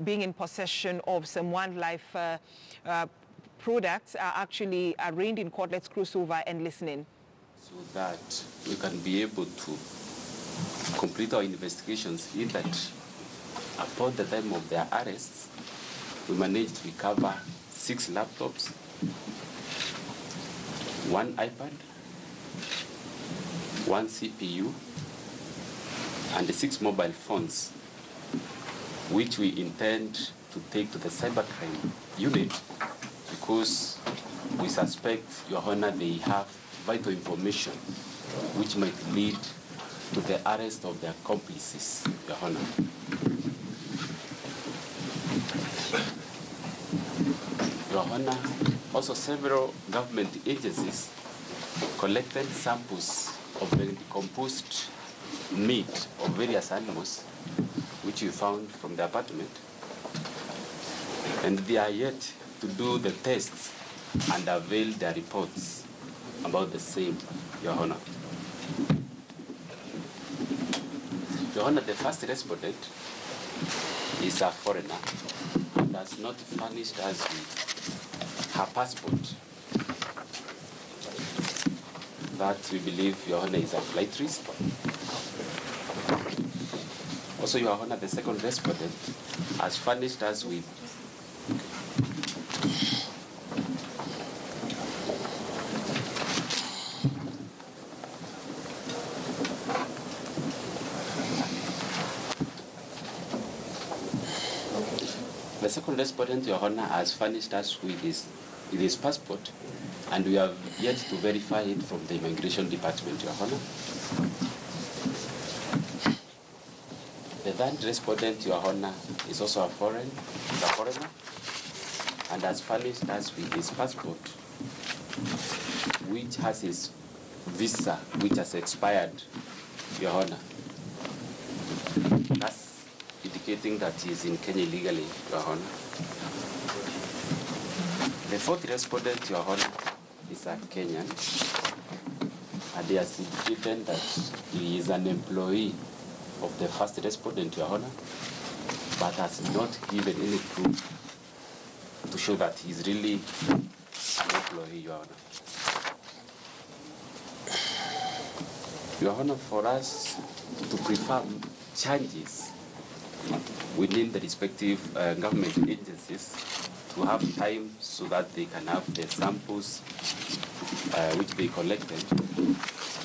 being in possession of some wildlife products are actually arraigned in court. Let's cruise over and listen in. So that we can be able to complete our investigations in that upon the time of their arrests, we managed to recover 6 laptops, 1 iPad, 1 CPU, and 6 mobile phones, which we intend to take to the cybercrime unit because we suspect, Your Honor, they have vital information which might lead to the arrest of their accomplices, Your Honor. Your Honor, also several government agencies collected samples of the decomposed meat of various animals which we found from the apartment. And they are yet to do the tests and avail their reports about the same, Your Honor. Your Honor, the first respondent is a foreigner and has not furnished us with her passport. That we believe, Your Honor, is a flight risk. Also, Your Honor, the second respondent has furnished us with Your Honor, has furnished us with his passport, and we have yet to verify it from the Immigration Department, Your Honor. The third respondent, Your Honor, is also a foreigner, and has furnished us with his passport, which has his visa, which has expired, Your Honor. That's indicating that he is in Kenya illegally, Your Honor. The fourth respondent, Your Honor, is a Kenyan, and he has indicated that he is an employee of the first respondent, Your Honor, but has not given any proof to show that he is really an employee, Your Honor. Your Honor, for us to prefer changes within the respective government agencies to have time so that they can have the samples which they collected,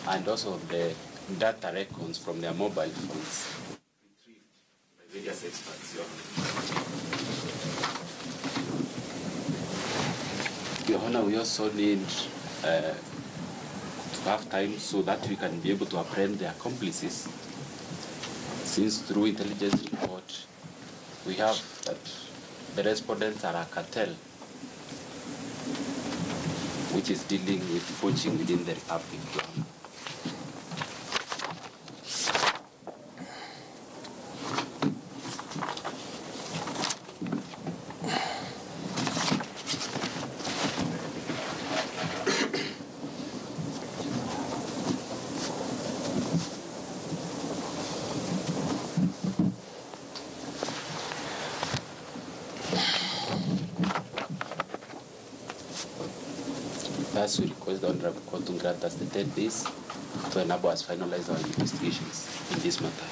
and also the data records from their mobile phones retrieved by various experts. Your Honor, we also need to have time so that we can be able to apprehend the accomplices, since through intelligence report we have that the respondents are a cartel which is dealing with poaching within the Republic. Thus, we request the Honorable Court to grant us the 10 days to enable us finalize our investigations in this matter.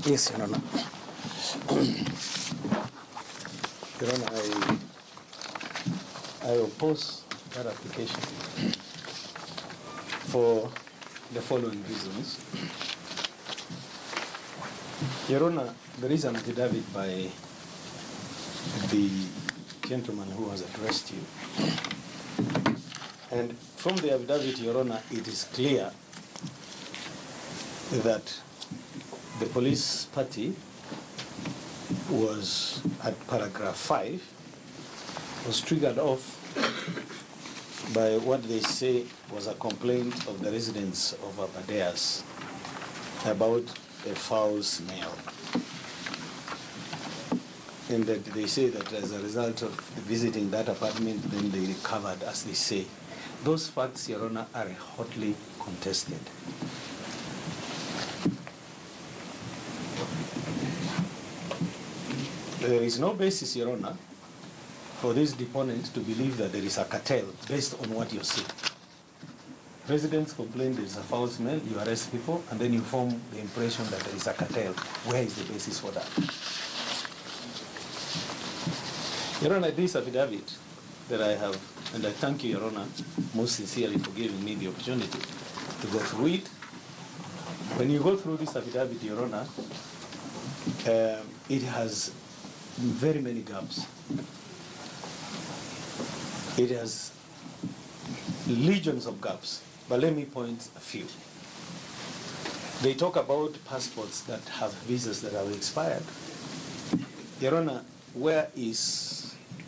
Yes, Your Honor. Your Honor, I oppose that application for the following reasons. Your Honor, there is an affidavit by the gentleman who has addressed you. And from the affidavit, Your Honor, it is clear that the police party was, at paragraph 5, was triggered off by what they say was a complaint of the residents of Abadeas about a foul smell. And that they say that as a result of visiting that apartment, then they recovered, as they say. Those facts, Your Honor, are hotly contested. There is no basis, Your Honor, for these deponents to believe that there is a cartel based on what you see. Residents complain there is a foul smell, you arrest people, and then you form the impression that there is a cartel. Where is the basis for that? Your Honor, this affidavit that I have, and I thank you, Your Honor, most sincerely for giving me the opportunity to go through it. When you go through this affidavit, Your Honor, it has very many gaps. It has legions of gaps, but let me point a few. They talk about passports that have visas that have expired. Your Honor, where is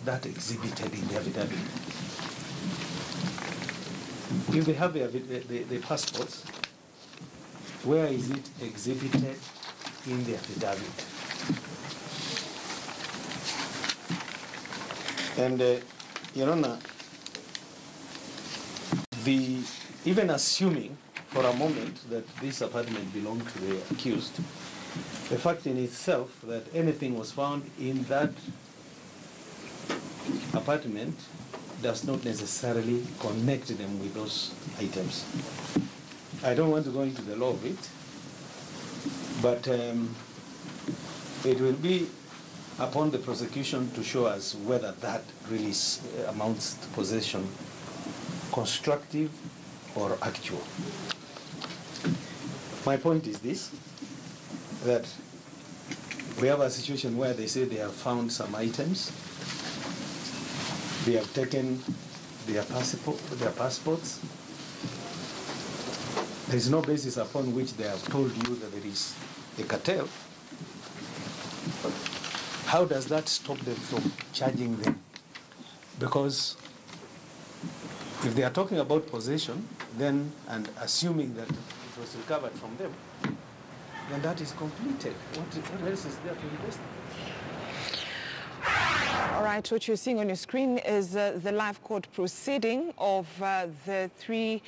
that exhibited in the affidavit? If they have the passports, where is it exhibited in the affidavit? And Your Honor, even assuming for a moment that this apartment belonged to the accused, the fact in itself that anything was found in that apartment does not necessarily connect them with those items. I don't want to go into the law of it, but it will be upon the prosecution to show us whether that really amounts to possession, constructive or actual. My point is this, that we have a situation where they say they have found some items, they have taken their passports. There is no basis upon which they have told you that there is a cartel. How does that stop them from charging them? Because if they are talking about possession, then, and assuming that it was recovered from them, then that is completed. What else is there to investigate? All right, what you're seeing on your screen is the live court proceeding of the three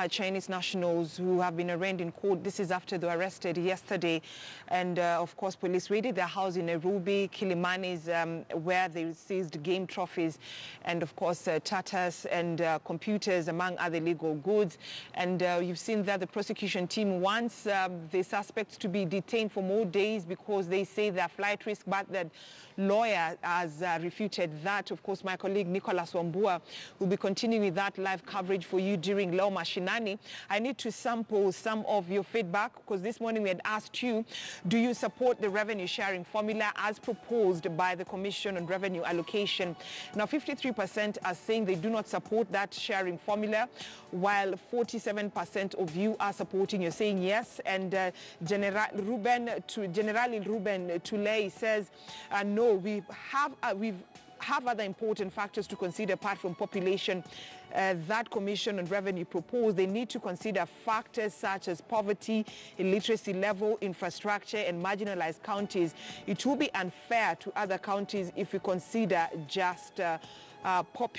Chinese nationals who have been arraigned in court. This is after they were arrested yesterday. And of course, police raided their house in Nairobi, Kilimani's, where they seized game trophies and of course tatters and computers, among other illegal goods. And you've seen that the prosecution team wants the suspects to be detained for more days because they say they're flight risk, but that lawyer has refuted that. Of course, my colleague Nicholas Wambua will be continuing with that live coverage for you during Leo Mashinani. I need to sample some of your feedback because this morning we had asked you, do you support the revenue sharing formula as proposed by the Commission on Revenue Allocation? Now, 53% are saying they do not support that sharing formula, while 47% of you are supporting. You're saying yes. And General Ruben Tulei says, no, we have other important factors to consider apart from population. That Commission on Revenue proposed, they need to consider factors such as poverty, illiteracy level, infrastructure, and marginalized counties. It will be unfair to other counties if we consider just population.